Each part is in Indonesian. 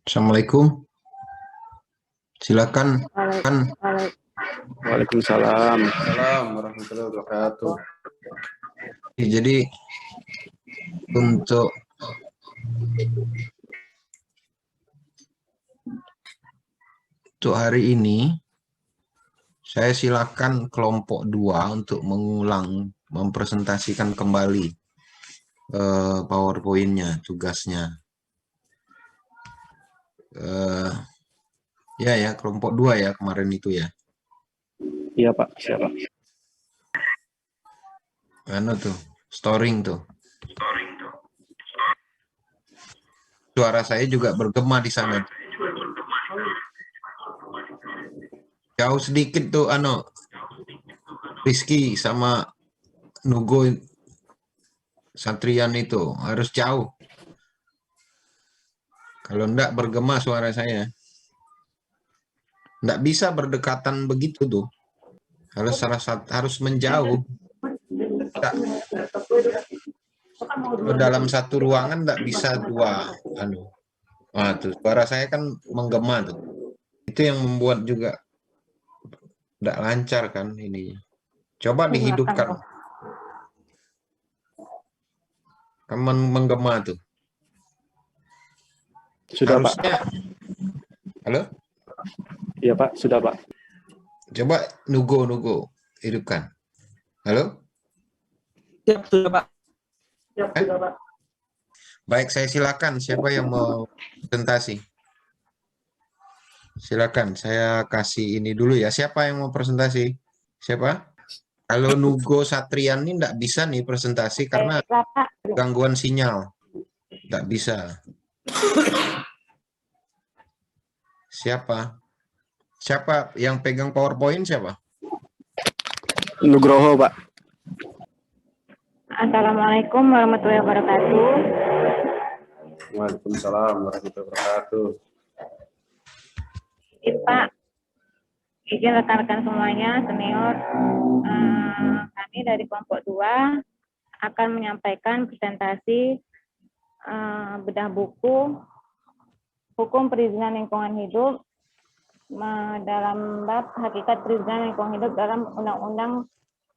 Assalamualaikum. Silakan. Kan. Waalaikumsalam. Assalamualaikum warahmatullahi wabarakatuh. Jadi untuk hari ini saya silakan kelompok 2 untuk mengulang mempresentasikan kembali PowerPoint-nya, tugasnya. Ya kelompok 2 ya kemarin itu ya. Iya Pak, siapa? Anu tuh, storing tuh. Suara saya juga bergema di sana. Jauh sedikit tuh Rizky sama Nugo Satrian itu harus jauh. Kalau enggak bergema suara saya. Enggak bisa berdekatan begitu tuh. Harus menjauh. Dalam satu ruangan enggak bisa dua tuh suara saya kan menggema tuh. Itu yang membuat juga enggak lancar kan ini. Coba dihidupkan. Kamu menggema tuh. Sudah harusnya, Pak. Halo? Iya Pak, sudah Pak. Coba Nugo hidupkan. Halo? Siap, sudah Pak. Sudah Pak. Baik, saya silakan. Siapa yang mau presentasi? Silakan, saya kasih ini dulu ya. Siapa yang mau presentasi? Siapa? Kalau Nugo Satrian ini enggak bisa nih presentasi karena gangguan sinyal. Enggak bisa. Siapa yang pegang PowerPoint siapa? Nugroho Pak. Assalamualaikum warahmatullahi wabarakatuh. Waalaikumsalam warahmatullahi wabarakatuh. Pak, izin rekan-rekan semuanya, senior, kami dari kelompok 2 akan menyampaikan presentasi bedah buku Hukum Perizinan Lingkungan Hidup dalam bab hakikat perizinan lingkungan hidup dalam Undang-Undang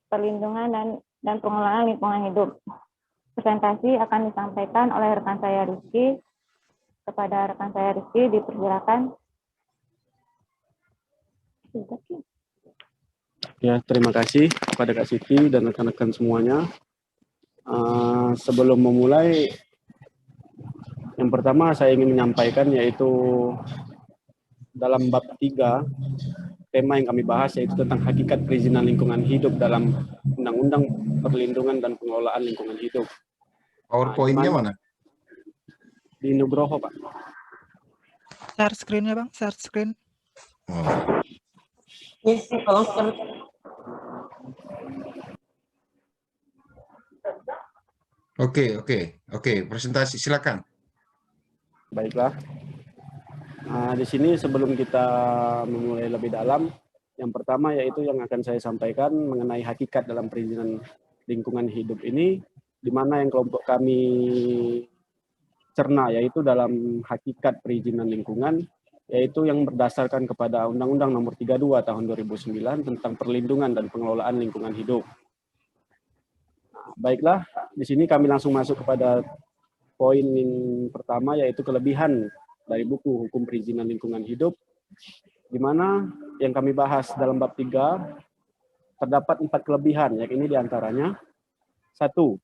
Perlindungan dan Pengelolaan Lingkungan Hidup. Presentasi akan disampaikan oleh rekan saya Rizky. Kepada rekan saya Rizky, dipersilakan. Ya, terima kasih kepada Kak Siti dan rekan-rekan semuanya. Sebelum memulai, yang pertama saya ingin menyampaikan yaitu dalam bab 3, tema yang kami bahas yaitu tentang hakikat perizinan lingkungan hidup dalam Undang-Undang Perlindungan dan Pengelolaan Lingkungan Hidup. PowerPoint-nya mana? Di Nugroho, Pak. Share screen-nya, Bang. Share screen. Oke. Presentasi, silakan. Baiklah. Di sini sebelum kita memulai lebih dalam, yang pertama yaitu yang akan saya sampaikan mengenai hakikat dalam perizinan lingkungan hidup ini, di mana yang kelompok kami cerna yaitu dalam hakikat perizinan lingkungan, yaitu yang berdasarkan kepada Undang-Undang Nomor 32 Tahun 2009 tentang perlindungan dan pengelolaan lingkungan hidup. Baiklah, di sini kami langsung masuk kepada poin yang pertama yaitu kelebihan dari buku Hukum Perizinan Lingkungan Hidup, di mana yang kami bahas dalam bab 3 terdapat 4 kelebihan, yakni diantaranya 1.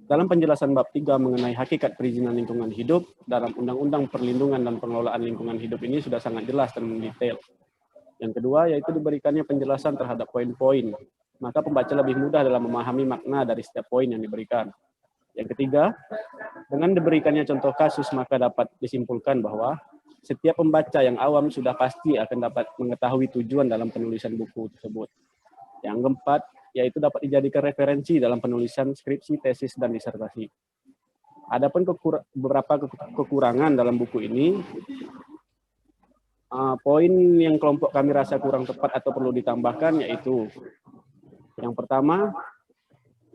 Dalam penjelasan bab 3 mengenai hakikat perizinan lingkungan hidup dalam Undang-Undang Perlindungan dan Pengelolaan Lingkungan Hidup ini sudah sangat jelas dan mendetail. Yang kedua yaitu diberikannya penjelasan terhadap poin-poin, maka pembaca lebih mudah dalam memahami makna dari setiap poin yang diberikan. Yang ketiga, dengan diberikannya contoh kasus maka dapat disimpulkan bahwa setiap pembaca yang awam sudah pasti akan dapat mengetahui tujuan dalam penulisan buku tersebut. Yang keempat, yaitu dapat dijadikan referensi dalam penulisan skripsi, tesis, dan disertasi. Adapun beberapa kekurangan dalam buku ini, poin yang kelompok kami rasa kurang tepat atau perlu ditambahkan yaitu yang pertama,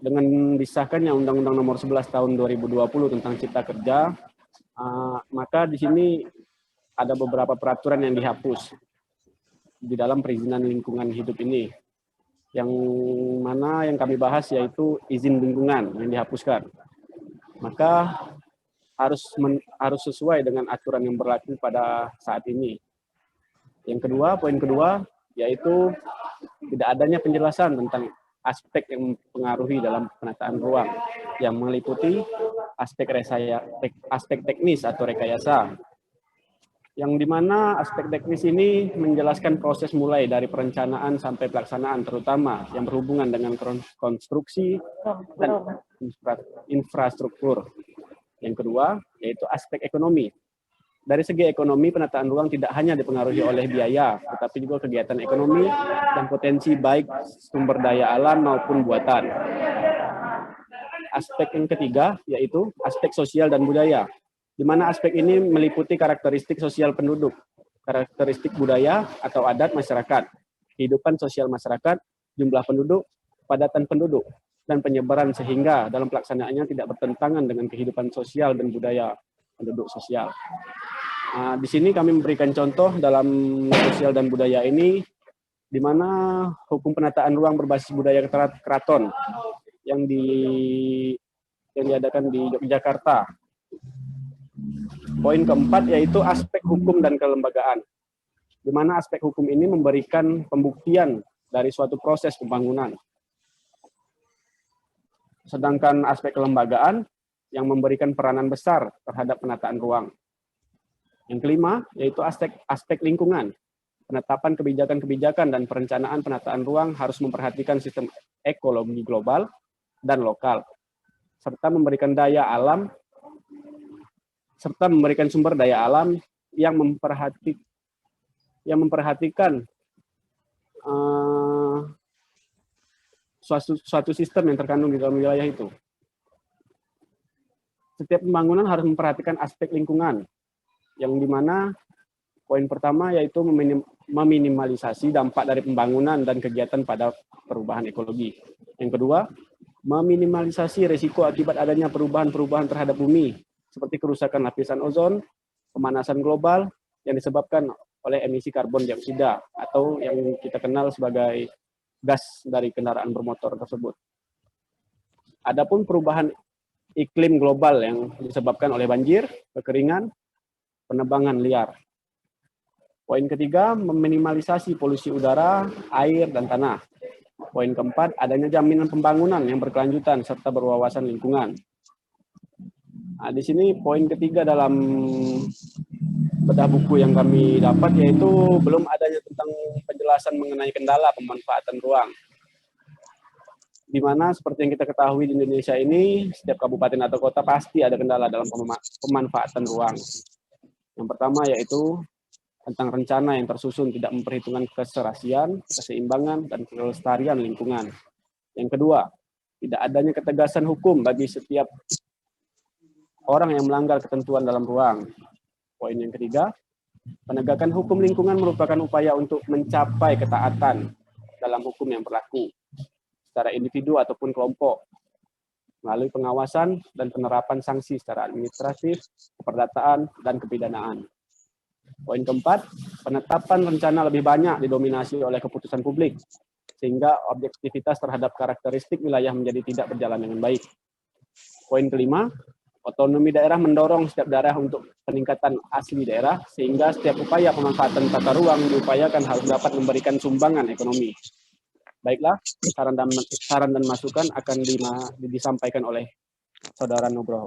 dengan disahkannya Undang-Undang Nomor 11 Tahun 2020 tentang Cipta Kerja, Maka di sini ada beberapa peraturan yang dihapus di dalam perizinan lingkungan hidup ini. Yang mana yang kami bahas yaitu izin lingkungan yang dihapuskan. Maka harus sesuai dengan aturan yang berlaku pada saat ini. Yang kedua, poin kedua, yaitu tidak adanya penjelasan tentang aspek yang mempengaruhi dalam penataan ruang yang meliputi aspek teknis atau rekayasa, yang dimana aspek teknis ini menjelaskan proses mulai dari perencanaan sampai pelaksanaan, terutama yang berhubungan dengan konstruksi dan infrastruktur. Yang kedua, yaitu aspek ekonomi. Dari segi ekonomi, penataan ruang tidak hanya dipengaruhi oleh biaya, tetapi juga kegiatan ekonomi dan potensi baik sumber daya alam maupun buatan. Aspek yang ketiga, yaitu aspek sosial dan budaya, di mana aspek ini meliputi karakteristik sosial penduduk, karakteristik budaya atau adat masyarakat, kehidupan sosial masyarakat, jumlah penduduk, padatan penduduk, dan penyebaran sehingga dalam pelaksanaannya tidak bertentangan dengan kehidupan sosial dan budaya penduduk sosial. Di sini kami memberikan contoh dalam sosial dan budaya ini, di mana hukum penataan ruang berbasis budaya keraton yang diadakan di Yogyakarta. Poin keempat yaitu aspek hukum dan kelembagaan, di mana aspek hukum ini memberikan pembuktian dari suatu proses pembangunan. Sedangkan aspek kelembagaan yang memberikan peranan besar terhadap penataan ruang. Yang kelima yaitu aspek lingkungan. Penetapan kebijakan-kebijakan dan perencanaan penataan ruang harus memperhatikan sistem ekologi global dan lokal, serta memberikan sumber daya alam yang memperhatikan suatu sistem yang terkandung di dalam wilayah itu. Setiap pembangunan harus memperhatikan aspek lingkungan, yang dimana poin pertama yaitu meminimalisasi dampak dari pembangunan dan kegiatan pada perubahan ekologi. Yang kedua, meminimalisasi risiko akibat adanya perubahan-perubahan terhadap bumi, seperti kerusakan lapisan ozon, pemanasan global yang disebabkan oleh emisi karbon dioksida atau yang kita kenal sebagai gas dari kendaraan bermotor tersebut. Adapun perubahan iklim global yang disebabkan oleh banjir, kekeringan, penebangan liar. Poin ketiga, meminimalisasi polusi udara, air, dan tanah. Poin keempat, adanya jaminan pembangunan yang berkelanjutan serta berwawasan lingkungan. Di sini poin ketiga dalam bedah buku yang kami dapat yaitu belum adanya tentang penjelasan mengenai kendala pemanfaatan ruang. Di mana seperti yang kita ketahui di Indonesia ini, setiap kabupaten atau kota pasti ada kendala dalam pemanfaatan ruang. Yang pertama yaitu tentang rencana yang tersusun tidak memperhitungkan keserasian, keseimbangan, dan kelestarian lingkungan. Yang kedua, tidak adanya ketegasan hukum bagi setiap orang yang melanggar ketentuan dalam ruang. Poin yang ketiga, penegakan hukum lingkungan merupakan upaya untuk mencapai ketaatan dalam hukum yang berlaku secara individu ataupun kelompok, melalui pengawasan dan penerapan sanksi secara administratif, keperdataan, dan kepidanaan. Poin keempat, penetapan rencana lebih banyak didominasi oleh keputusan publik, sehingga objektivitas terhadap karakteristik wilayah menjadi tidak berjalan dengan baik. Poin kelima, otonomi daerah mendorong setiap daerah untuk peningkatan asli daerah, sehingga setiap upaya pemanfaatan tata ruang diupayakan harus dapat memberikan sumbangan ekonomi. Baiklah, saran dan masukan akan disampaikan oleh Saudara Nugroho.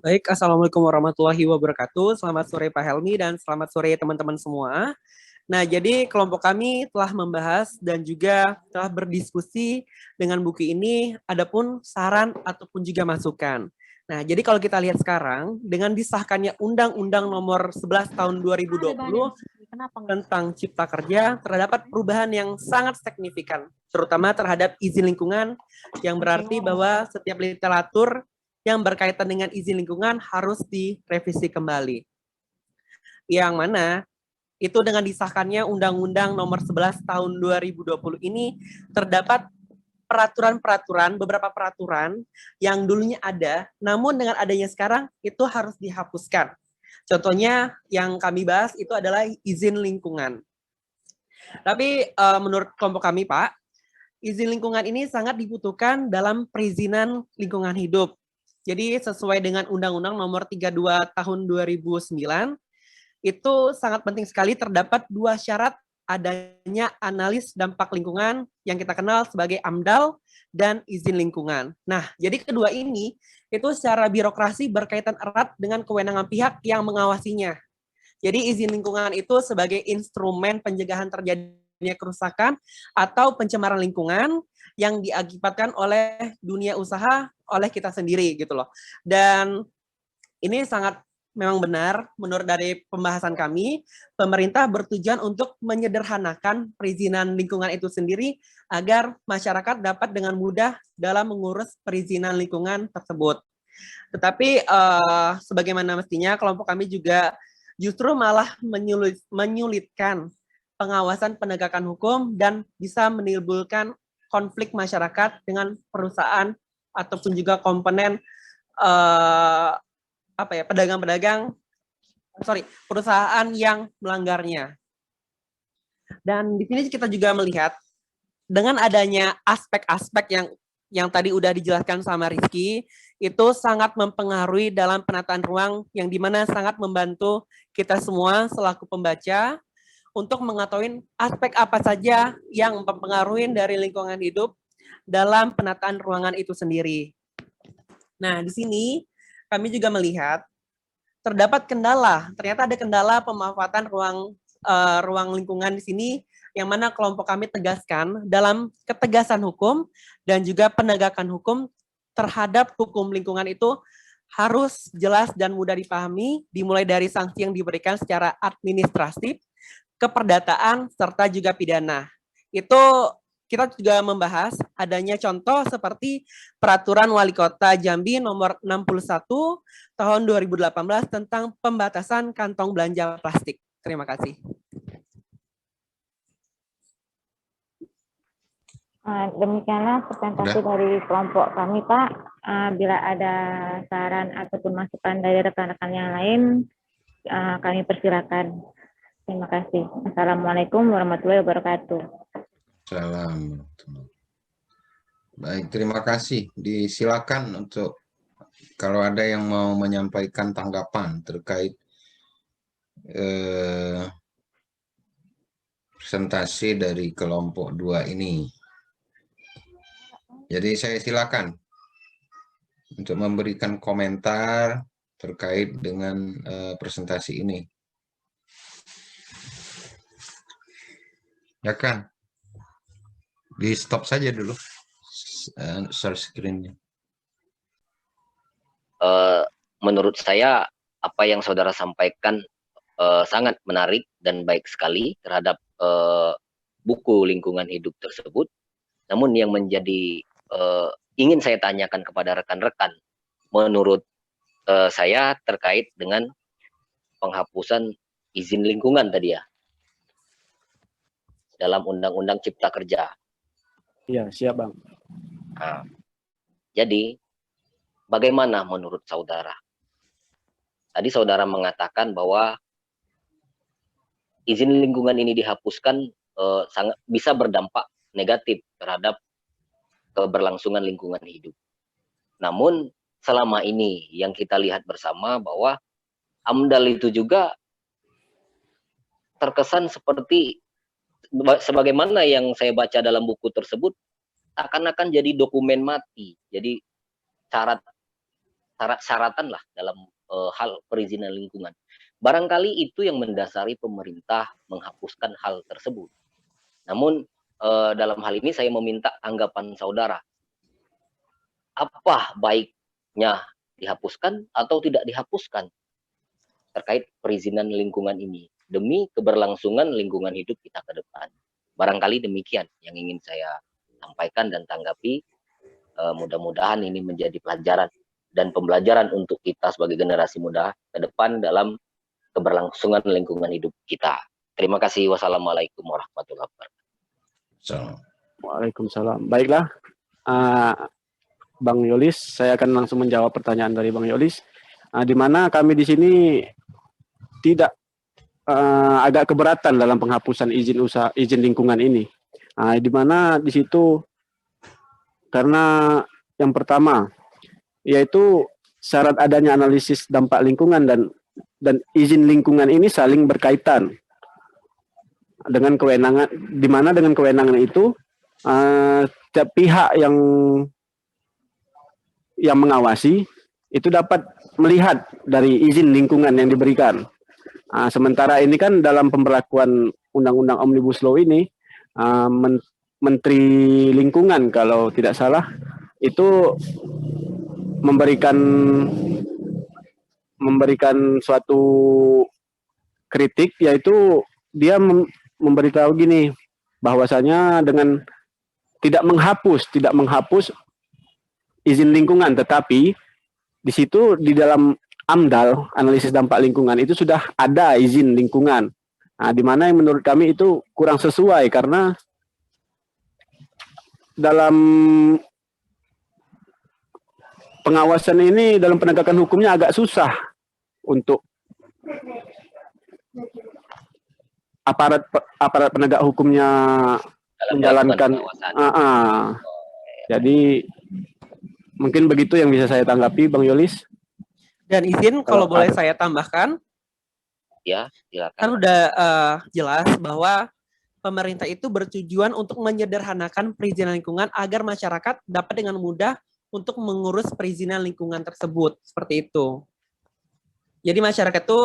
Baik, Assalamualaikum warahmatullahi wabarakatuh. Selamat sore Pak Helmi dan selamat sore teman-teman semua. Nah, jadi kelompok kami telah membahas dan juga telah berdiskusi dengan buku ini, adapun saran ataupun juga masukan. Nah, jadi kalau kita lihat sekarang, dengan disahkannya Undang-Undang Nomor 11 Tahun 2020 tentang Cipta Kerja, terdapat perubahan yang sangat signifikan, terutama terhadap izin lingkungan, yang berarti bahwa setiap literatur yang berkaitan dengan izin lingkungan harus direvisi kembali. Yang mana itu dengan disahkannya Undang-Undang Nomor 11 Tahun 2020 ini terdapat peraturan-peraturan, beberapa peraturan yang dulunya ada, namun dengan adanya sekarang itu harus dihapuskan. Contohnya yang kami bahas itu adalah izin lingkungan. Tapi menurut kelompok kami, Pak, izin lingkungan ini sangat dibutuhkan dalam perizinan lingkungan hidup. Jadi sesuai dengan Undang-Undang Nomor 32 Tahun 2009, itu sangat penting sekali terdapat 2 syarat adanya analis dampak lingkungan yang kita kenal sebagai AMDAL dan izin lingkungan. Nah, jadi kedua ini itu secara birokrasi berkaitan erat dengan kewenangan pihak yang mengawasinya. Jadi izin lingkungan itu sebagai instrumen pencegahan terjadinya kerusakan atau pencemaran lingkungan yang diakibatkan oleh dunia usaha, oleh kita sendiri gitu loh. Dan ini sangat memang benar, menurut dari pembahasan kami, pemerintah bertujuan untuk menyederhanakan perizinan lingkungan itu sendiri agar masyarakat dapat dengan mudah dalam mengurus perizinan lingkungan tersebut. Tetapi sebagaimana mestinya, kelompok kami juga justru malah menyulitkan pengawasan penegakan hukum dan bisa menimbulkan konflik masyarakat dengan perusahaan ataupun juga komponen perusahaan yang melanggarnya. Dan di sini kita juga melihat dengan adanya aspek-aspek yang tadi udah dijelaskan sama Rizky, itu sangat mempengaruhi dalam penataan ruang yang dimana sangat membantu kita semua selaku pembaca untuk mengetahui aspek apa saja yang mempengaruhi dari lingkungan hidup dalam penataan ruangan itu sendiri. Nah, di sini kami juga melihat terdapat kendala, ternyata ada kendala pemanfaatan ruang lingkungan di sini yang mana kelompok kami tegaskan dalam ketegasan hukum dan juga penegakan hukum terhadap hukum lingkungan itu harus jelas dan mudah dipahami, dimulai dari sanksi yang diberikan secara administratif, keperdataan, serta juga pidana. Itu kita juga membahas adanya contoh seperti Peraturan Wali Kota Jambi Nomor 61 Tahun 2018 tentang pembatasan kantong belanja plastik. Terima kasih. Demikianlah presentasi dari kelompok kami, Pak. Bila ada saran ataupun masukan dari rekan-rekan yang lain, kami persilakan. Terima kasih. Assalamualaikum warahmatullahi wabarakatuh. Salam. Baik, terima kasih. Disilakan untuk kalau ada yang mau menyampaikan tanggapan terkait presentasi dari kelompok 2 ini. Jadi saya silakan untuk memberikan komentar terkait dengan presentasi ini. Ya kan? Di stop saja dulu share screen-nya. Menurut saya apa yang saudara sampaikan sangat menarik dan baik sekali terhadap buku lingkungan hidup tersebut. Namun yang menjadi ingin saya tanyakan kepada rekan-rekan, menurut saya terkait dengan penghapusan izin lingkungan tadi ya dalam Undang-Undang Cipta Kerja. Iya, siap Bang. Nah, jadi bagaimana menurut saudara? Tadi saudara mengatakan bahwa izin lingkungan ini dihapuskan sangat bisa berdampak negatif terhadap keberlangsungan lingkungan hidup. Namun selama ini yang kita lihat bersama bahwa AMDAL itu juga terkesan seperti sebagaimana yang saya baca dalam buku tersebut, akan jadi dokumen mati, jadi syaratan lah dalam hal perizinan lingkungan. Barangkali itu yang mendasari pemerintah menghapuskan hal tersebut. Namun dalam hal ini saya meminta anggapan saudara. Apa baiknya dihapuskan atau tidak dihapuskan terkait perizinan lingkungan ini demi keberlangsungan lingkungan hidup kita ke depan. Barangkali demikian yang ingin saya sampaikan dan tanggapi. Mudah-mudahan ini menjadi pelajaran dan pembelajaran untuk kita sebagai generasi muda ke depan dalam keberlangsungan lingkungan hidup kita. Terima kasih. Wassalamualaikum warahmatullahi wabarakatuh. Waalaikumsalam. Baiklah, Bang Yolis, saya akan langsung menjawab pertanyaan dari Bang Yolis. Di mana kami di sini tidak agak keberatan dalam penghapusan izin lingkungan ini. Di mana di situ karena yang pertama yaitu syarat adanya analisis dampak lingkungan dan izin lingkungan ini saling berkaitan dengan kewenangan, di mana dengan kewenangan itu setiap pihak yang mengawasi itu dapat melihat dari izin lingkungan yang diberikan. Sementara ini kan dalam pemberlakuan Undang-Undang Omnibus Law ini, Menteri Lingkungan kalau tidak salah itu memberikan suatu kritik, yaitu dia memberitahu gini, bahwasanya dengan tidak menghapus izin lingkungan, tetapi di situ di dalam AMDAL, analisis dampak lingkungan, itu sudah ada izin lingkungan. Di mana yang menurut kami itu kurang sesuai, karena dalam pengawasan ini, dalam penegakan hukumnya agak susah untuk aparat penegak hukumnya menjalankan. Jadi mungkin begitu yang bisa saya tanggapi, Bang Yolis. Dan izin kalau boleh saya tambahkan. Ya, silakan. Kan udah jelas bahwa pemerintah itu bertujuan untuk menyederhanakan perizinan lingkungan agar masyarakat dapat dengan mudah untuk mengurus perizinan lingkungan tersebut, seperti itu. Jadi masyarakat itu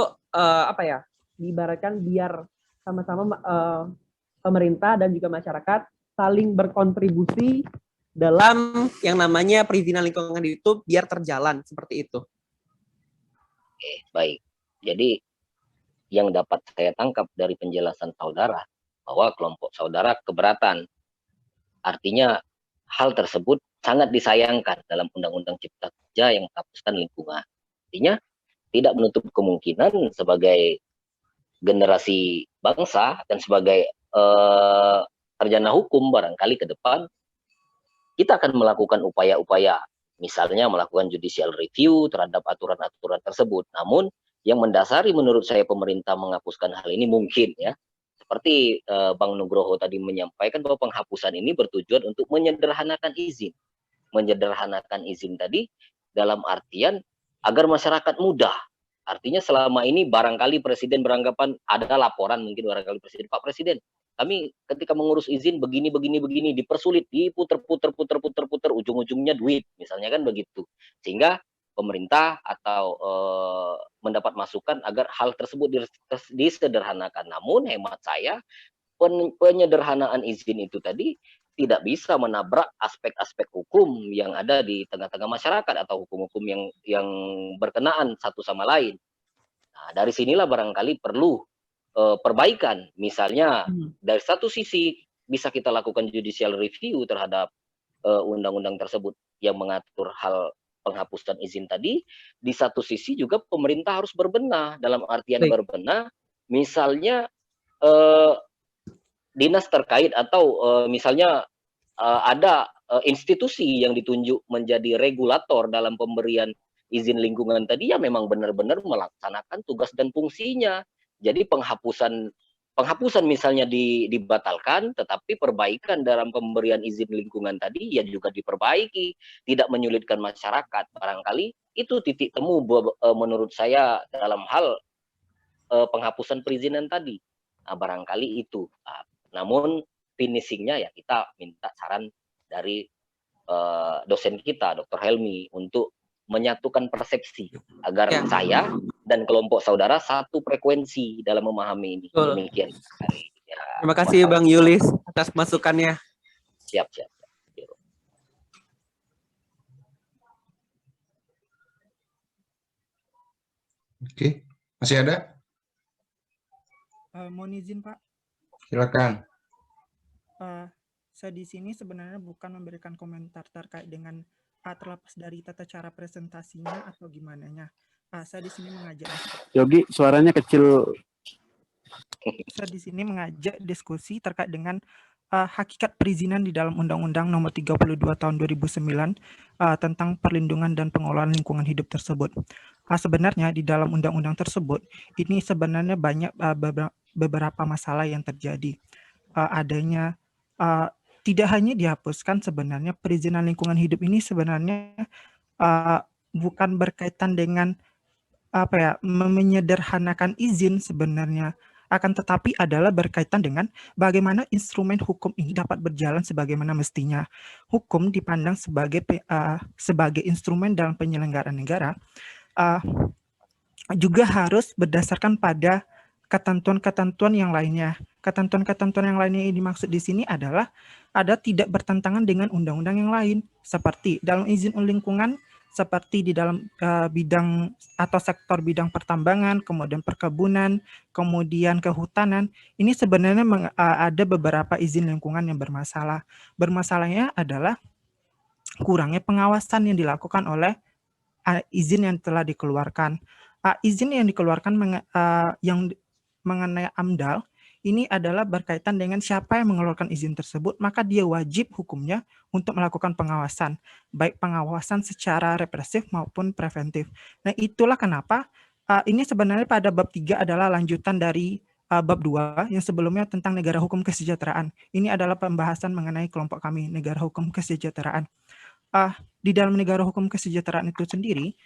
diibaratkan biar sama-sama pemerintah dan juga masyarakat saling berkontribusi dalam yang namanya perizinan lingkungan itu biar terjalan, seperti itu. Oke, baik. Jadi yang dapat saya tangkap dari penjelasan saudara bahwa kelompok saudara keberatan. Artinya hal tersebut sangat disayangkan dalam Undang-Undang Cipta Kerja yang menghapuskan lingkungan. Artinya tidak menutup kemungkinan sebagai generasi bangsa dan sebagai sarjana hukum barangkali ke depan kita akan melakukan upaya-upaya, misalnya melakukan judicial review terhadap aturan-aturan tersebut. Namun yang mendasari menurut saya pemerintah menghapuskan hal ini mungkin ya, seperti Bang Nugroho tadi menyampaikan bahwa penghapusan ini bertujuan untuk menyederhanakan izin. Menyederhanakan izin tadi dalam artian agar masyarakat mudah. Artinya selama ini barangkali Presiden beranggapan ada laporan, mungkin barangkali Presiden, Pak Presiden, kami ketika mengurus izin begini, dipersulit, diputer, ujung-ujungnya duit, misalnya kan begitu. Sehingga pemerintah atau mendapat masukan agar hal tersebut disederhanakan. Namun hemat saya, penyederhanaan izin itu tadi tidak bisa menabrak aspek-aspek hukum yang ada di tengah-tengah masyarakat atau hukum-hukum yang berkenaan satu sama lain. Nah, dari sinilah barangkali perlu perbaikan. Misalnya dari satu sisi bisa kita lakukan judicial review terhadap undang-undang tersebut yang mengatur hal penghapusan izin tadi. Di satu sisi juga pemerintah harus berbenah, dalam artian berbenah misalnya dinas terkait atau misalnya ada institusi yang ditunjuk menjadi regulator dalam pemberian izin lingkungan tadi ya memang benar-benar melaksanakan tugas dan fungsinya. Jadi penghapusan misalnya dibatalkan, tetapi perbaikan dalam pemberian izin lingkungan tadi ya juga diperbaiki, tidak menyulitkan masyarakat. Barangkali itu titik temu menurut saya dalam hal penghapusan perizinan tadi. Nah, barangkali itu. Namun finishingnya ya kita minta saran dari dosen kita, Dr. Helmi, untuk menyatukan persepsi agar saya dan kelompok saudara satu frekuensi dalam memahami ini. Demikian. Ya, terima kasih Bang Yulis atas masukannya. Siap. Oke, masih ada? Mohon izin Pak. Silakan. Saya di sini sebenarnya bukan memberikan komentar terkait dengan terlepas dari tata cara presentasinya atau gimananya. Saya di sini mengajak. Yogi, suaranya kecil. Saya di sini mengajak diskusi terkait dengan hakikat perizinan di dalam Undang-Undang Nomor 32 Tahun 2009 tentang perlindungan dan pengelolaan lingkungan hidup tersebut. Sebenarnya di dalam undang-undang tersebut ini sebenarnya banyak beberapa masalah yang terjadi. Adanya tidak hanya dihapuskan, sebenarnya perizinan lingkungan hidup ini sebenarnya bukan berkaitan dengan menyederhanakan izin sebenarnya, akan tetapi adalah berkaitan dengan bagaimana instrumen hukum ini dapat berjalan sebagaimana mestinya. Hukum dipandang sebagai instrumen dalam penyelenggaraan negara, juga harus berdasarkan pada ketentuan-ketentuan yang lainnya. Ketentuan-ketentuan yang lainnya yang dimaksud di sini adalah tidak bertentangan dengan undang-undang yang lain, seperti dalam izin lingkungan, seperti di dalam bidang atau sektor bidang pertambangan, kemudian perkebunan, kemudian kehutanan. Ini sebenarnya ada beberapa izin lingkungan yang bermasalah. Bermasalahnya adalah kurangnya pengawasan yang dilakukan oleh izin yang telah dikeluarkan. Izin yang dikeluarkan yang mengenai AMDAL ini adalah berkaitan dengan siapa yang mengeluarkan izin tersebut, maka dia wajib hukumnya untuk melakukan pengawasan, baik pengawasan secara represif maupun preventif. Nah, itulah kenapa ini sebenarnya pada bab 3 adalah lanjutan dari bab 2 yang sebelumnya tentang negara hukum kesejahteraan. Ini adalah pembahasan mengenai kelompok kami, negara hukum kesejahteraan. Di dalam negara hukum kesejahteraan itu sendiri,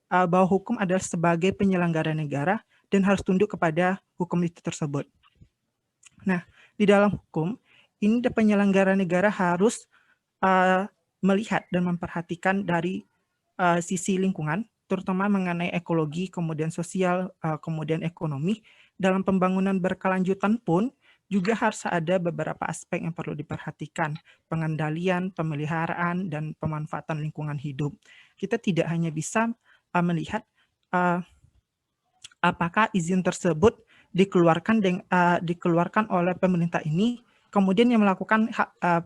bahwa hukum adalah sebagai penyelenggara negara dan harus tunduk kepada hukum itu tersebut. Nah, di dalam hukum, ini penyelenggara negara harus melihat dan memperhatikan dari sisi lingkungan, terutama mengenai ekologi, kemudian sosial, kemudian ekonomi. Dalam pembangunan berkelanjutan pun, juga harus ada beberapa aspek yang perlu diperhatikan, pengendalian, pemeliharaan, dan pemanfaatan lingkungan hidup. Kita tidak hanya bisa melihat apakah izin tersebut dikeluarkan oleh pemerintah ini, kemudian yang melakukan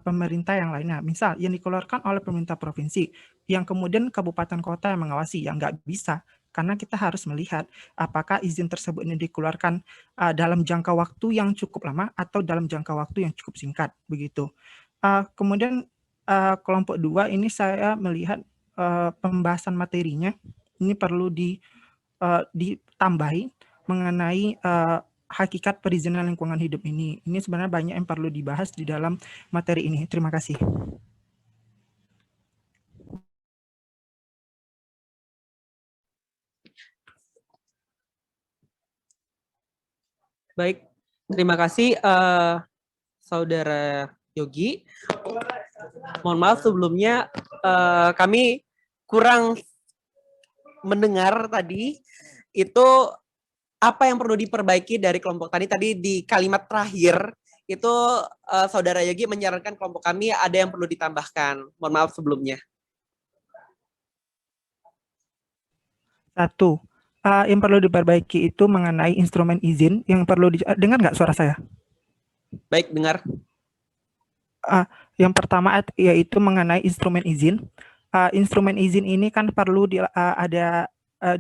pemerintah yang lainnya. Misal, yang dikeluarkan oleh pemerintah provinsi, yang kemudian kabupaten kota yang mengawasi, yang nggak bisa. Karena kita harus melihat apakah izin tersebut ini dikeluarkan dalam jangka waktu yang cukup lama atau dalam jangka waktu yang cukup singkat. Begitu. Kemudian kelompok 2 ini saya melihat pembahasan materinya ini perlu ditambahi mengenai hakikat perizinan lingkungan hidup ini. Ini sebenarnya banyak yang perlu dibahas di dalam materi ini. Terima kasih. Baik, terima kasih Saudara Yogi. Mohon maaf sebelumnya kami kurang mendengar tadi itu apa yang perlu diperbaiki dari kelompok tadi. Tadi di kalimat terakhir itu Saudara Yogi menyarankan kelompok kami ada yang perlu ditambahkan. Mohon maaf sebelumnya. 1. Yang perlu diperbaiki itu mengenai instrumen izin yang perlu dengar nggak suara saya? Baik, dengar. Yang pertama yaitu mengenai instrumen izin. Instrumen izin ini kan perlu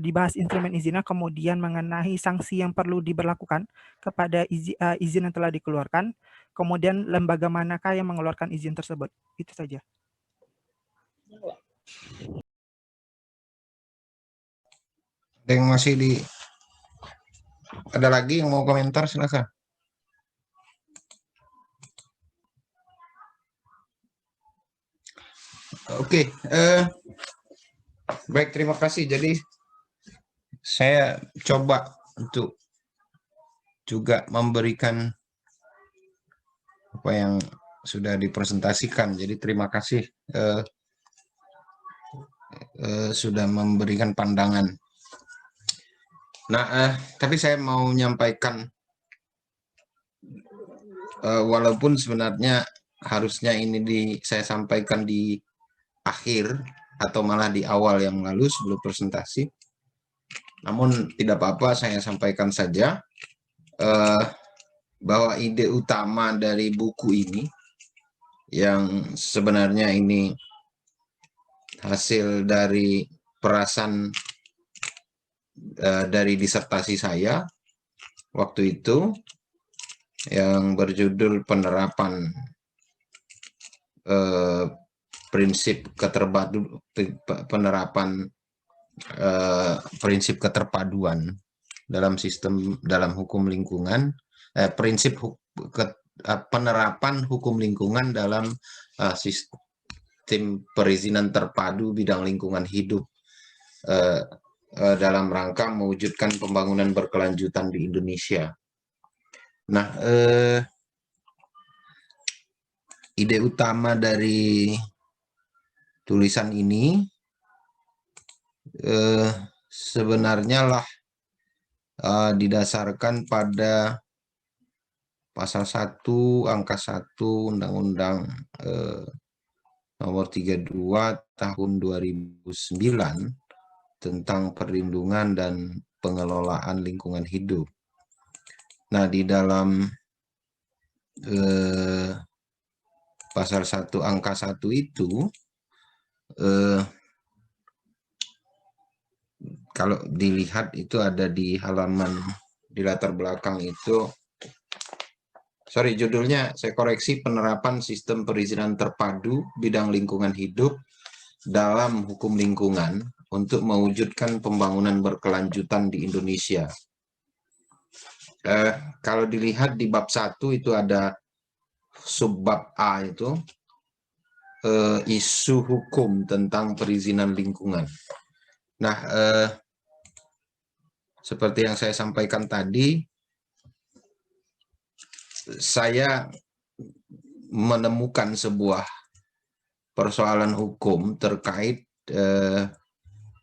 dibahas instrumen izinnya, kemudian mengenai sanksi yang perlu diberlakukan kepada izin yang telah dikeluarkan, kemudian lembaga manakah yang mengeluarkan izin tersebut. Itu saja. Ada yang masih ada lagi yang mau komentar, silakan. Oke, baik, terima kasih. Jadi saya coba untuk juga memberikan apa yang sudah dipresentasikan. Jadi terima kasih sudah memberikan pandangan. Nah, tapi saya mau menyampaikan, walaupun sebenarnya harusnya ini saya sampaikan di akhir atau malah di awal yang lalu sebelum presentasi, namun tidak apa-apa, saya sampaikan saja bahwa ide utama dari buku ini yang sebenarnya ini hasil dari perasan dari disertasi saya waktu itu, yang berjudul penerapan prinsip prinsip keterpaduan dalam hukum lingkungan, penerapan hukum lingkungan dalam sistem perizinan terpadu bidang lingkungan hidup dalam rangka mewujudkan pembangunan berkelanjutan di Indonesia. Nah, ide utama dari tulisan ini sebenarnya didasarkan pada pasal 1 angka 1 Undang-Undang nomor 32 tahun 2009 tentang perlindungan dan pengelolaan lingkungan hidup. Nah, di dalam pasal 1 angka 1 itu kalau dilihat itu ada di halaman di latar belakang itu, judulnya saya koreksi, penerapan sistem perizinan terpadu bidang lingkungan hidup dalam hukum lingkungan untuk mewujudkan pembangunan berkelanjutan di Indonesia. Kalau dilihat di bab 1 itu ada subbab A itu isu hukum tentang perizinan lingkungan. Nah, seperti yang saya sampaikan tadi, saya menemukan sebuah persoalan hukum terkait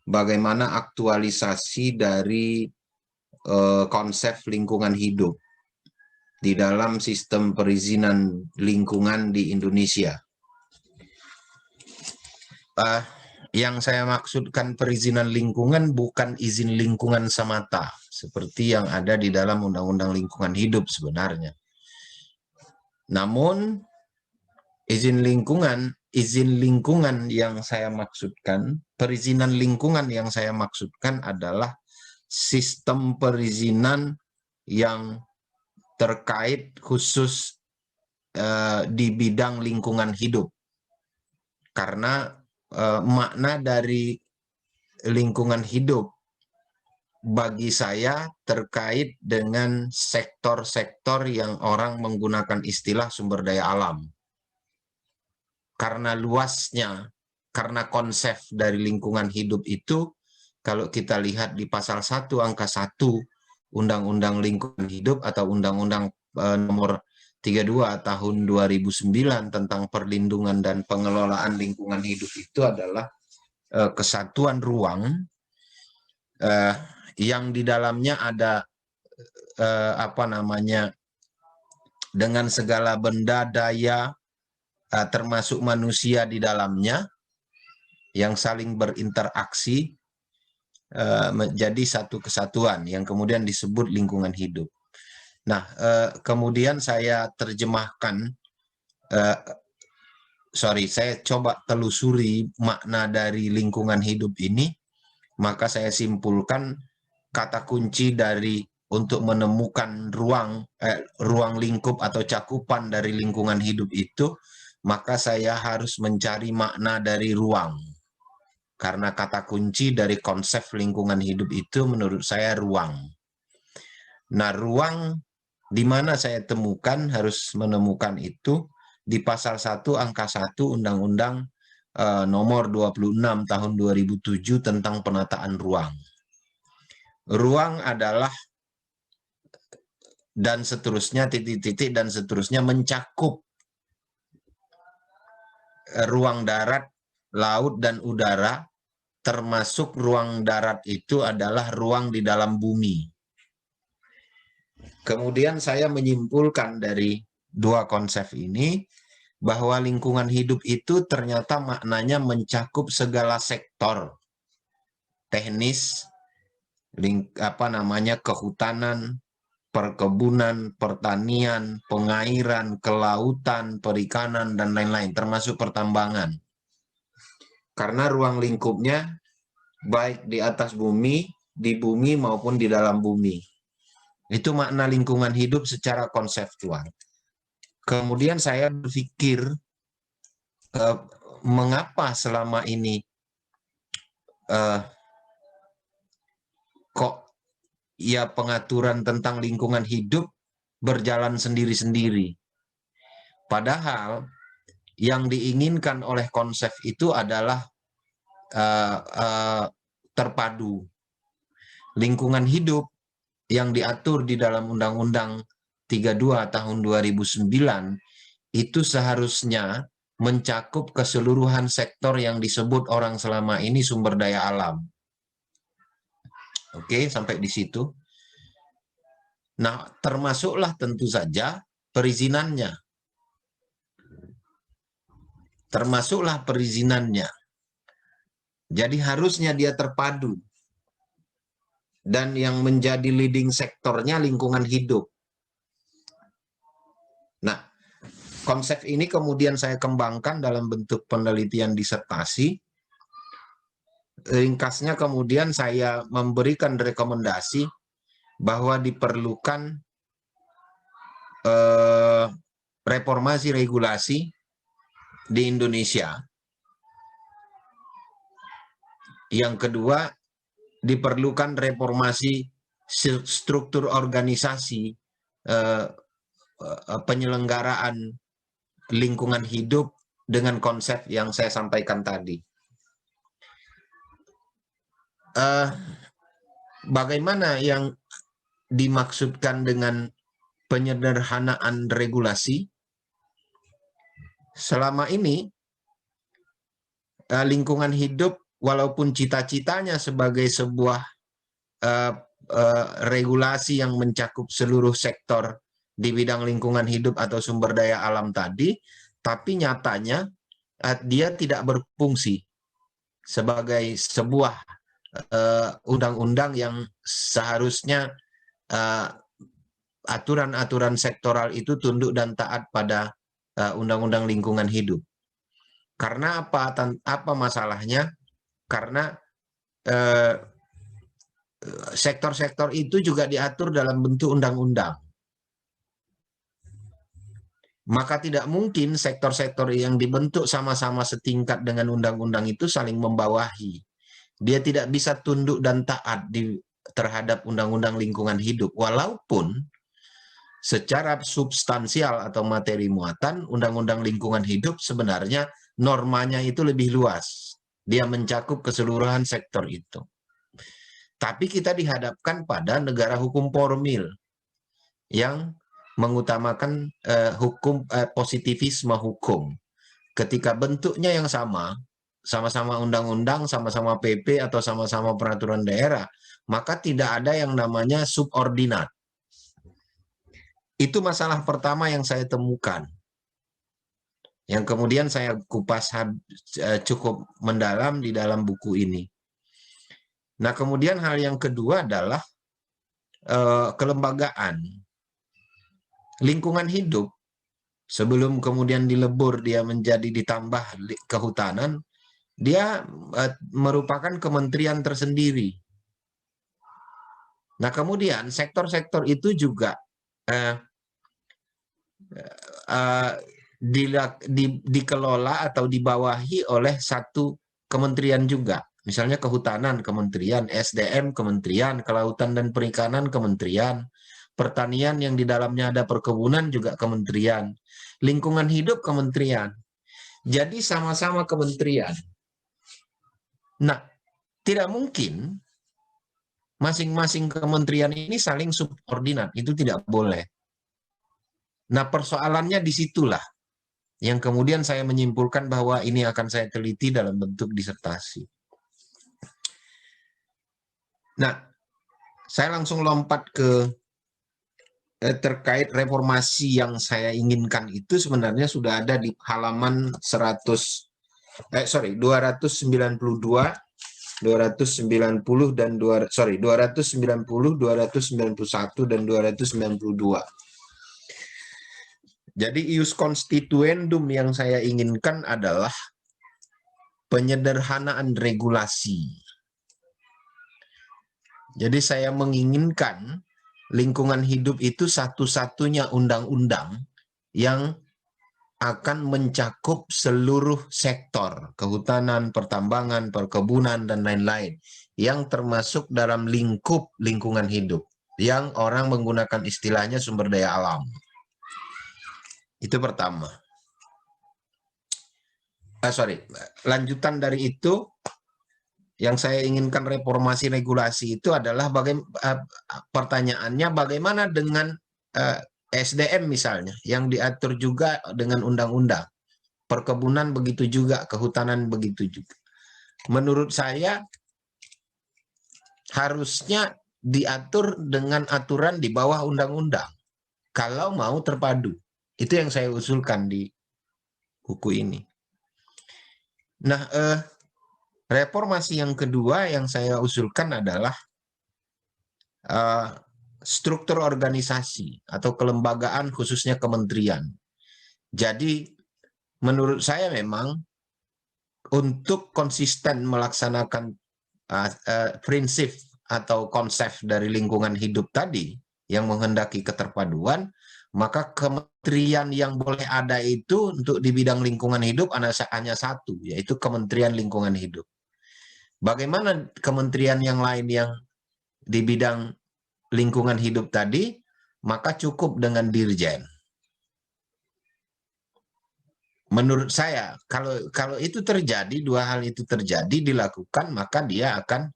bagaimana aktualisasi dari konsep lingkungan hidup di dalam sistem perizinan lingkungan di Indonesia. Yang saya maksudkan perizinan lingkungan bukan izin lingkungan semata, seperti yang ada di dalam Undang-Undang Lingkungan Hidup sebenarnya. Namun, izin lingkungan yang saya maksudkan, perizinan lingkungan yang saya maksudkan adalah sistem perizinan yang terkait khusus di bidang lingkungan hidup. Karena makna dari lingkungan hidup bagi saya terkait dengan sektor-sektor yang orang menggunakan istilah sumber daya alam. Karena luasnya, karena konsep dari lingkungan hidup itu, kalau kita lihat di pasal 1 angka 1 Undang-Undang Lingkungan Hidup atau Undang-Undang nomor 32 tahun 2009 tentang perlindungan dan pengelolaan lingkungan hidup itu adalah kesatuan ruang yang di dalamnya ada dengan segala benda daya termasuk manusia di dalamnya yang saling berinteraksi menjadi satu kesatuan yang kemudian disebut lingkungan hidup. Nah, kemudian saya terjemahkan, saya coba telusuri makna dari lingkungan hidup ini, maka saya simpulkan kata kunci untuk menemukan ruang lingkup atau cakupan dari lingkungan hidup itu, maka saya harus mencari makna dari ruang. Karena kata kunci dari konsep lingkungan hidup itu menurut saya ruang. Nah, ruang di mana saya harus menemukan itu di pasal 1 angka 1 Undang-Undang nomor 26 tahun 2007 tentang penataan ruang. Ruang adalah dan seterusnya, titik-titik dan seterusnya, mencakup ruang darat, laut, dan udara, termasuk ruang darat itu adalah ruang di dalam bumi. Kemudian saya menyimpulkan dari dua konsep ini bahwa lingkungan hidup itu ternyata maknanya mencakup segala sektor teknis, kehutanan, perkebunan, pertanian, pengairan, kelautan, perikanan, dan lain-lain, termasuk pertambangan. Karena ruang lingkupnya baik di atas bumi, di bumi maupun di dalam bumi. Itu makna lingkungan hidup secara konseptual. Kemudian saya berpikir, mengapa selama ini kok ya pengaturan tentang lingkungan hidup berjalan sendiri-sendiri. Padahal yang diinginkan oleh konsep itu adalah terpadu. Lingkungan hidup yang diatur di dalam Undang-Undang 32 tahun 2009 itu seharusnya mencakup keseluruhan sektor yang disebut orang selama ini sumber daya alam. Oke, sampai di situ. Nah, termasuklah tentu saja perizinannya. Termasuklah perizinannya. Jadi harusnya dia terpadu. Dan yang menjadi leading sektornya lingkungan hidup. Nah, konsep ini kemudian saya kembangkan dalam bentuk penelitian disertasi. Ringkasnya kemudian saya memberikan rekomendasi bahwa diperlukan reformasi regulasi di Indonesia. Yang kedua, diperlukan reformasi struktur organisasi penyelenggaraan lingkungan hidup dengan konsep yang saya sampaikan tadi. Bagaimana yang dimaksudkan dengan penyederhanaan regulasi? Selama ini lingkungan hidup walaupun cita-citanya sebagai sebuah regulasi yang mencakup seluruh sektor di bidang lingkungan hidup atau sumber daya alam tadi, tapi nyatanya dia tidak berfungsi sebagai sebuah undang-undang yang seharusnya aturan-aturan sektoral itu tunduk dan taat pada undang-undang lingkungan hidup. Karena apa masalahnya? Karena sektor-sektor itu juga diatur dalam bentuk undang-undang. Maka tidak mungkin sektor-sektor yang dibentuk sama-sama setingkat dengan undang-undang itu saling membawahi. Dia tidak bisa tunduk dan taat terhadap undang-undang lingkungan hidup. Walaupun secara substansial atau materi muatan, undang-undang lingkungan hidup sebenarnya normanya itu lebih luas. Dia mencakup keseluruhan sektor itu. Tapi kita dihadapkan pada negara hukum formil yang mengutamakan positivisme hukum. Ketika bentuknya yang sama-sama undang-undang, sama-sama PP atau sama-sama peraturan daerah, maka tidak ada yang namanya subordinat. Itu masalah pertama yang saya temukan. Yang kemudian saya kupas cukup mendalam di dalam buku ini. Nah, kemudian hal yang kedua adalah kelembagaan. Lingkungan hidup, sebelum kemudian dilebur dia menjadi ditambah kehutanan, dia merupakan kementerian tersendiri. Nah, kemudian sektor-sektor itu juga dikelola atau dibawahi oleh satu kementerian juga. Misalnya kehutanan kementerian, SDM kementerian, kelautan dan perikanan kementerian, pertanian yang di dalamnya ada perkebunan juga kementerian, lingkungan hidup kementerian. Jadi sama-sama kementerian. Nah, tidak mungkin masing-masing kementerian ini saling subordinat, itu tidak boleh. Nah, persoalannya disitulah yang kemudian saya menyimpulkan bahwa ini akan saya teliti dalam bentuk disertasi. Nah, saya langsung lompat ke terkait reformasi yang saya inginkan itu sebenarnya sudah ada di halaman 292, 290 dan 291 dan 292. Jadi ius constituendum yang saya inginkan adalah penyederhanaan regulasi. Jadi saya menginginkan lingkungan hidup itu satu-satunya undang-undang yang akan mencakup seluruh sektor, kehutanan, pertambangan, perkebunan, dan lain-lain, yang termasuk dalam lingkup lingkungan hidup, yang orang menggunakan istilahnya sumber daya alam. Itu pertama. Lanjutan dari itu, yang saya inginkan reformasi regulasi itu adalah pertanyaannya bagaimana dengan SDM misalnya, yang diatur juga dengan undang-undang. Perkebunan begitu juga, kehutanan begitu juga. Menurut saya harusnya diatur dengan aturan di bawah undang-undang. Kalau mau terpadu. Itu yang saya usulkan di buku ini. Nah, reformasi yang kedua yang saya usulkan adalah struktur organisasi atau kelembagaan khususnya kementerian. Jadi menurut saya memang untuk konsisten melaksanakan prinsip atau konsep dari lingkungan hidup tadi yang menghendaki keterpaduan, maka kementerian yang boleh ada itu untuk di bidang lingkungan hidup hanya satu, yaitu Kementerian Lingkungan Hidup. Bagaimana kementerian yang lain yang di bidang lingkungan hidup tadi, maka cukup dengan dirjen. Menurut saya, kalau itu terjadi, dua hal itu terjadi, dilakukan, maka dia akan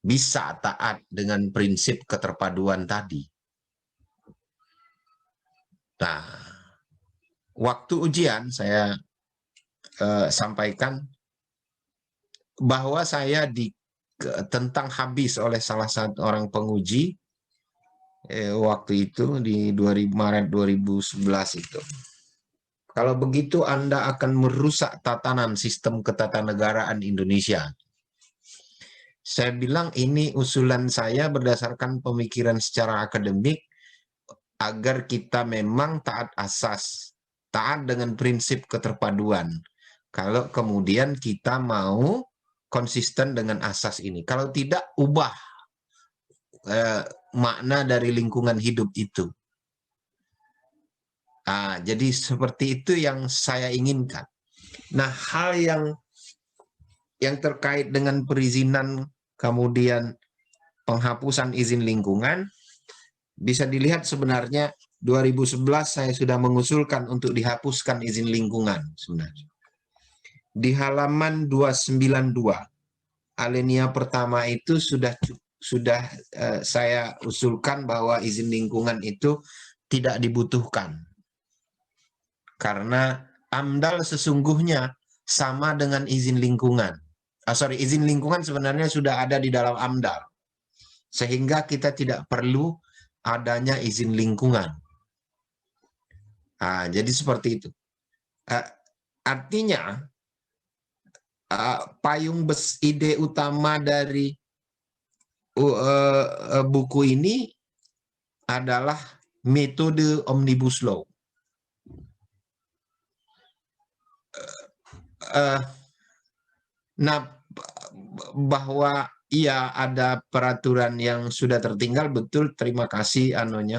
bisa taat dengan prinsip keterpaduan tadi. Nah, waktu ujian saya sampaikan bahwa saya tentang habis oleh salah satu orang penguji waktu itu di Maret 2011 itu. Kalau begitu Anda akan merusak tatanan sistem ketatanegaraan Indonesia. Saya bilang ini usulan saya berdasarkan pemikiran secara akademik agar kita memang taat asas, taat dengan prinsip keterpaduan. Kalau kemudian kita mau konsisten dengan asas ini. Kalau tidak, ubah makna dari lingkungan hidup itu. Jadi seperti itu yang saya inginkan. Nah, hal yang terkait dengan perizinan, kemudian penghapusan izin lingkungan, bisa dilihat sebenarnya 2011 saya sudah mengusulkan untuk dihapuskan izin lingkungan sebenarnya. Di halaman 292, alinea pertama itu sudah saya usulkan bahwa izin lingkungan itu tidak dibutuhkan. Karena AMDAL sesungguhnya sama dengan izin lingkungan. Izin lingkungan sebenarnya sudah ada di dalam AMDAL. Sehingga kita tidak perlu adanya izin lingkungan. Jadi seperti itu. Artinya, ide utama dari buku ini adalah metode Omnibus Law. Nah, bahwa iya ada peraturan yang sudah tertinggal, betul, terima kasih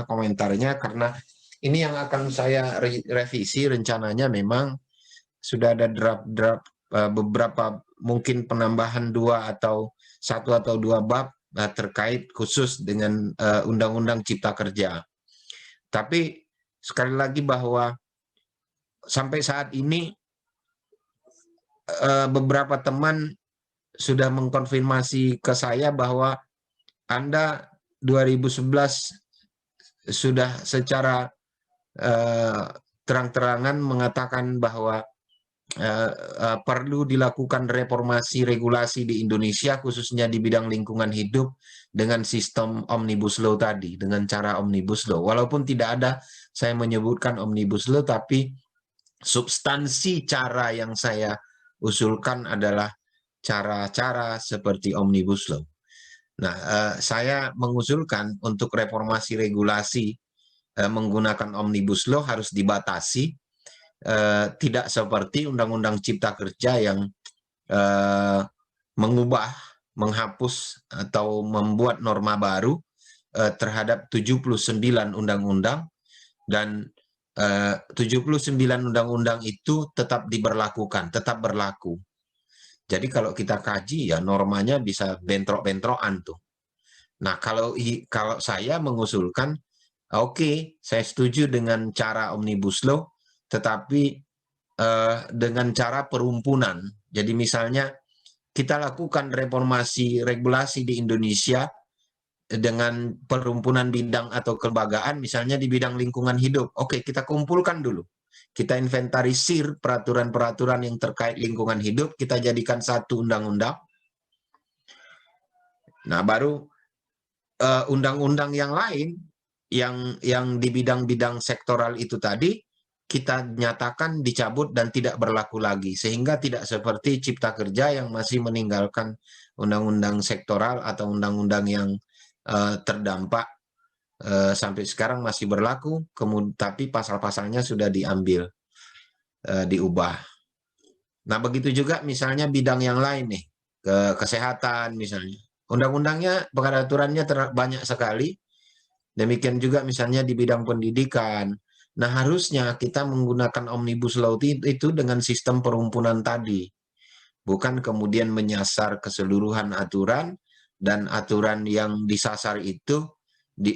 komentarnya, karena ini yang akan saya revisi rencananya. Memang sudah ada draft beberapa, mungkin penambahan 1 atau 2 bab terkait khusus dengan Undang-Undang Cipta Kerja. Tapi sekali lagi bahwa sampai saat ini beberapa teman sudah mengkonfirmasi ke saya bahwa Anda 2011 sudah secara terang-terangan mengatakan bahwa perlu dilakukan reformasi regulasi di Indonesia, khususnya di bidang lingkungan hidup, dengan sistem Omnibus Law tadi, dengan cara Omnibus Law. Walaupun tidak ada saya menyebutkan Omnibus Law, tapi substansi cara yang saya usulkan adalah cara-cara seperti Omnibus Law. Nah, saya mengusulkan untuk reformasi regulasi menggunakan Omnibus Law harus dibatasi, tidak seperti Undang-Undang Cipta Kerja yang mengubah, menghapus, atau membuat norma baru terhadap 79 undang-undang, dan 79 undang-undang itu tetap diberlakukan, tetap berlaku. Jadi kalau kita kaji ya normanya bisa bentrok-bentrokan tuh. Nah, kalau saya mengusulkan, oke, saya setuju dengan cara Omnibus Law, tetapi dengan cara perumpunan. Jadi misalnya kita lakukan reformasi regulasi di Indonesia dengan perumpunan bidang atau kelembagaan, misalnya di bidang lingkungan hidup. Oke, kita kumpulkan dulu. Kita inventarisir peraturan-peraturan yang terkait lingkungan hidup, kita jadikan satu undang-undang. Nah, baru undang-undang yang lain yang di bidang-bidang sektoral itu tadi kita nyatakan dicabut dan tidak berlaku lagi, sehingga tidak seperti Cipta Kerja yang masih meninggalkan undang-undang sektoral atau undang-undang yang terdampak sampai sekarang masih berlaku, tapi pasal-pasalnya sudah diambil, diubah. Nah, begitu juga misalnya bidang yang lain nih, kesehatan misalnya. Undang-undangnya, peraturannya banyak sekali. Demikian juga misalnya di bidang pendidikan. Nah, harusnya kita menggunakan Omnibus Law itu dengan sistem perumpunan tadi. Bukan kemudian menyasar keseluruhan aturan, dan aturan yang disasar itu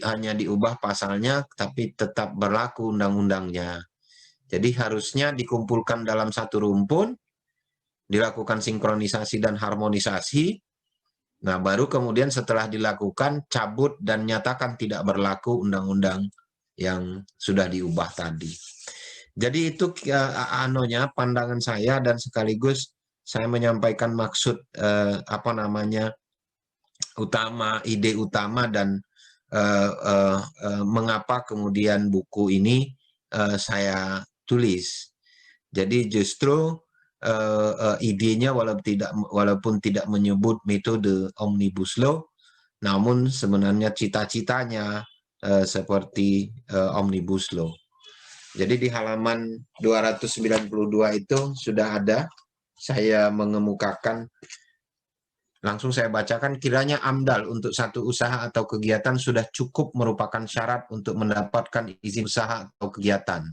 hanya diubah pasalnya, tapi tetap berlaku undang-undangnya. Jadi harusnya dikumpulkan dalam satu rumpun, dilakukan sinkronisasi dan harmonisasi. Nah, baru kemudian setelah dilakukan, cabut dan nyatakan tidak berlaku undang-undang yang sudah diubah tadi. Jadi itu pandangan saya, dan sekaligus saya menyampaikan maksud ide utama dan mengapa kemudian buku ini saya tulis. Jadi justru idenya walaupun tidak menyebut metode Omnibus Law, namun sebenarnya cita-citanya seperti Omnibus Law. Jadi di halaman 292 itu sudah ada, saya mengemukakan, langsung saya bacakan, kiranya AMDAL untuk satu usaha atau kegiatan sudah cukup merupakan syarat untuk mendapatkan izin usaha atau kegiatan.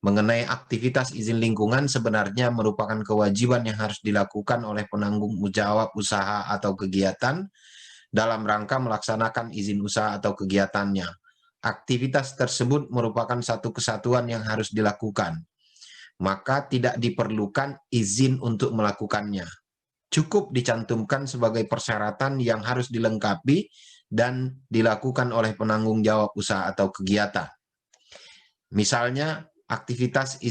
Mengenai aktivitas izin lingkungan sebenarnya merupakan kewajiban yang harus dilakukan oleh penanggung jawab usaha atau kegiatan dalam rangka melaksanakan izin usaha atau kegiatannya. Aktivitas tersebut merupakan satu kesatuan yang harus dilakukan, maka tidak diperlukan izin untuk melakukannya. Cukup dicantumkan sebagai persyaratan yang harus dilengkapi dan dilakukan oleh penanggung jawab usaha atau kegiatan. Misalnya, aktivitas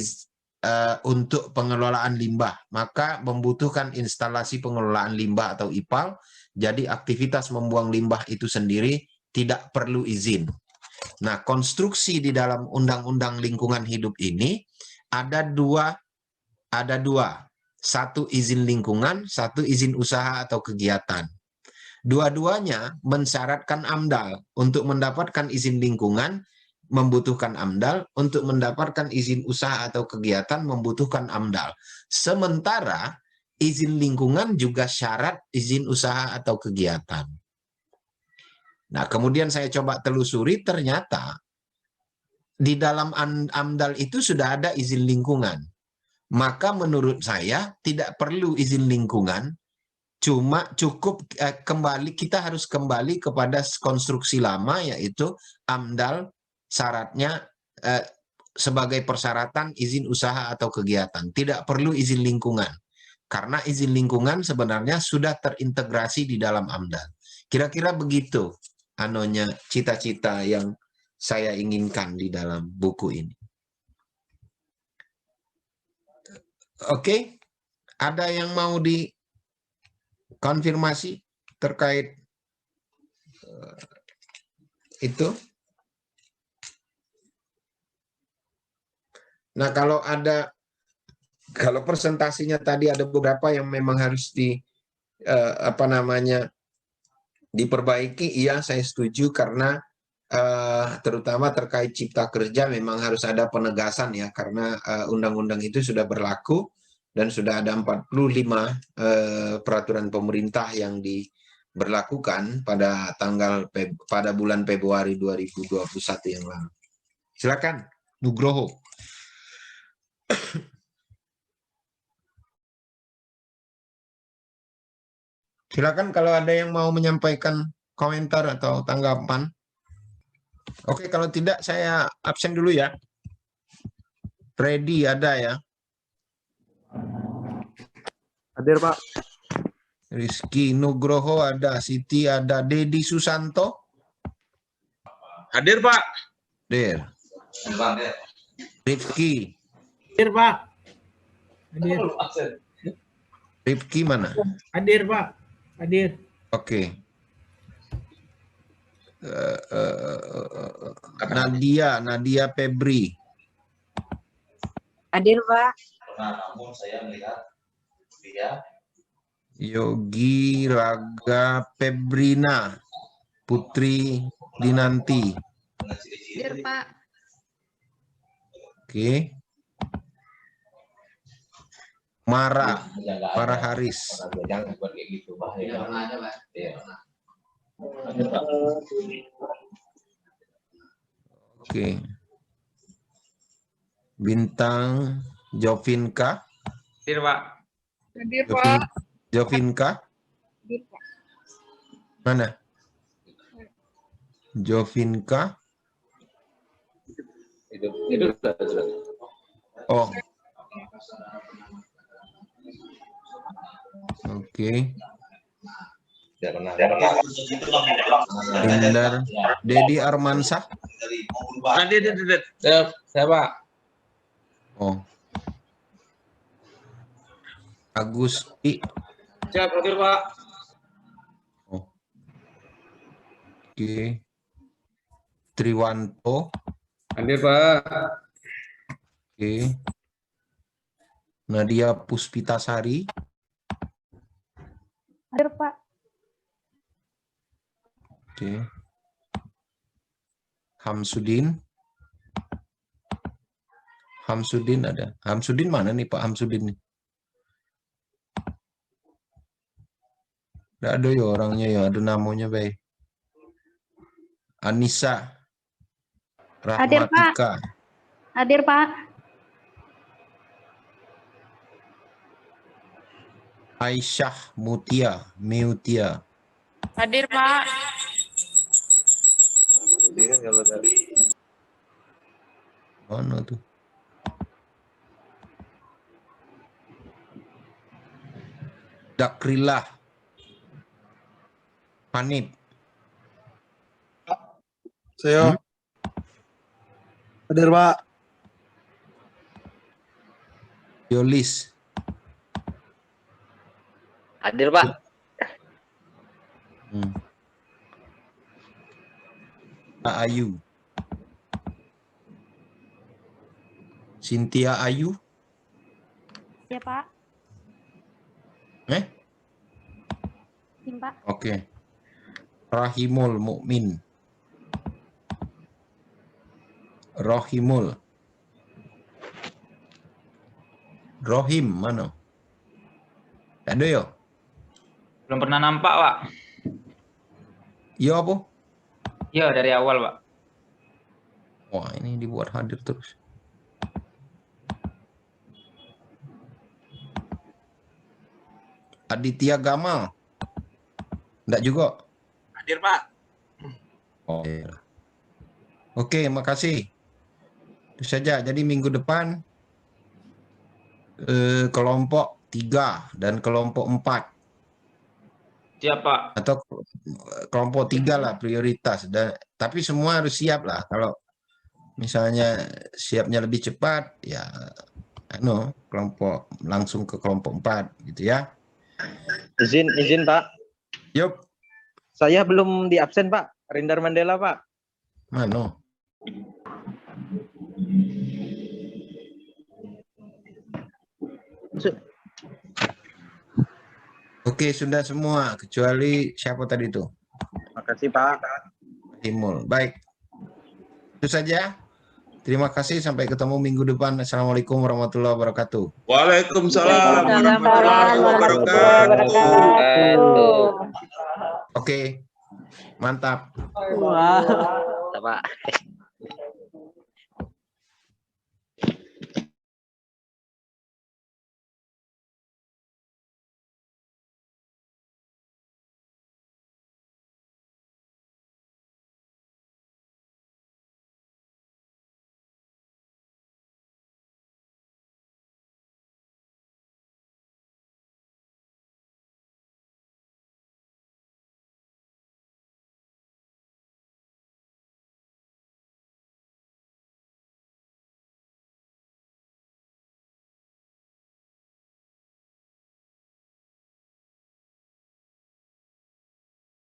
untuk pengelolaan limbah, maka membutuhkan instalasi pengelolaan limbah atau IPAL, jadi aktivitas membuang limbah itu sendiri tidak perlu izin. Nah, konstruksi di dalam Undang-Undang Lingkungan Hidup ini ada dua. Satu izin lingkungan, satu izin usaha atau kegiatan. Dua-duanya mensyaratkan AMDAL. Untuk mendapatkan izin lingkungan membutuhkan AMDAL, untuk mendapatkan izin usaha atau kegiatan membutuhkan AMDAL. Sementara izin lingkungan juga syarat izin usaha atau kegiatan. Nah, kemudian saya coba telusuri, ternyata di dalam AMDAL itu sudah ada izin lingkungan. Maka menurut saya tidak perlu izin lingkungan, cuma cukup kita harus kembali kepada konstruksi lama, yaitu AMDAL syaratnya sebagai persyaratan izin usaha atau kegiatan. Tidak perlu izin lingkungan, karena izin lingkungan sebenarnya sudah terintegrasi di dalam AMDAL. Kira-kira begitu cita-cita yang saya inginkan di dalam buku ini. Oke, ada yang mau dikonfirmasi terkait itu? Nah, kalau presentasinya tadi ada beberapa yang memang harus diperbaiki, iya saya setuju, karena terutama terkait Cipta Kerja memang harus ada penegasan ya, karena undang-undang itu sudah berlaku dan sudah ada 45 peraturan pemerintah yang berlakukan pada pada bulan Februari 2021 yang lalu. Silakan, Nugroho. Silakan kalau ada yang mau menyampaikan komentar atau tanggapan. Oke, kalau tidak saya absen dulu ya. Ready ada ya. Hadir, Pak. Rizky Nugroho ada, Siti ada, Dedi Susanto. Hadir, Pak. Hadir. Rifki. Hadir, Pak. Hadir. Rifki mana? Hadir, Pak. Hadir. Oke. Nadia Febri. Hadir, Pak. Namun saya melihat dia Yogi Raga Febrina. Putri Dinanti. Hadir, Pak. Oke. Mara Haris. jangan buat kayak gitu, bahaya. Oke. Bintang Jovinka. Hadir, Pak. Hadir, Pak. Jovinka. Hadir, Pak. Mana? Jovinka. Oh. Oke. Indar. Dedi Armansah. Hadir. Saya, Pak. Oh. Agusti. Siap, hadir, Pak. Oh. Oke. Triwanto. Hadir, Pak. Oke. Nadia Puspitasari. Hadir, Pak. Oke. Hamsudin. Hamsudin ada. Hamsudin mana nih Pak Hamsudin nih? Nggak ada ya orangnya ya, ada namanya baik. Anissa. Hadir, Pak. Rahmatika. Hadir, Pak. Aisyah Mutia. Hadir, Pak. Mana tuh? Dakrillah. Hanif. Saya. Hadir, Pak. Yolis. Hadir, Pak. Ayu. Cynthia Ayu. Ya, Pak. Sim, Pak. Oke. Rahimul Mukmin. Rohimul. Rohim mana? Tak ada ya? Belum pernah nampak, Pak. Ya apa? Ya, dari awal, Pak. Wah, ini dibuat hadir terus. Aditya Gamal. Enggak juga? Hadir, Pak. Oh, iya. Oke, makasih. Itu saja. Jadi minggu depan kelompok 3 dan kelompok 4. Siap, Pak. Atau kelompok 3 lah prioritas. Tapi semua harus siap lah. Kalau misalnya siapnya lebih cepat, ya kelompok langsung ke kelompok 4 gitu ya. Izin Pak. Yup. Saya belum di absen Pak. Rindar Mandela Pak. Mana? Oke, sudah semua kecuali siapa tadi itu? Makasih Pak. Himul. Baik. Itu saja. Terima kasih, sampai ketemu minggu depan. Assalamualaikum warahmatullahi wabarakatuh. Waalaikumsalam warahmatullahi wabarakatuh. Oke, mantap. Wah. Pak.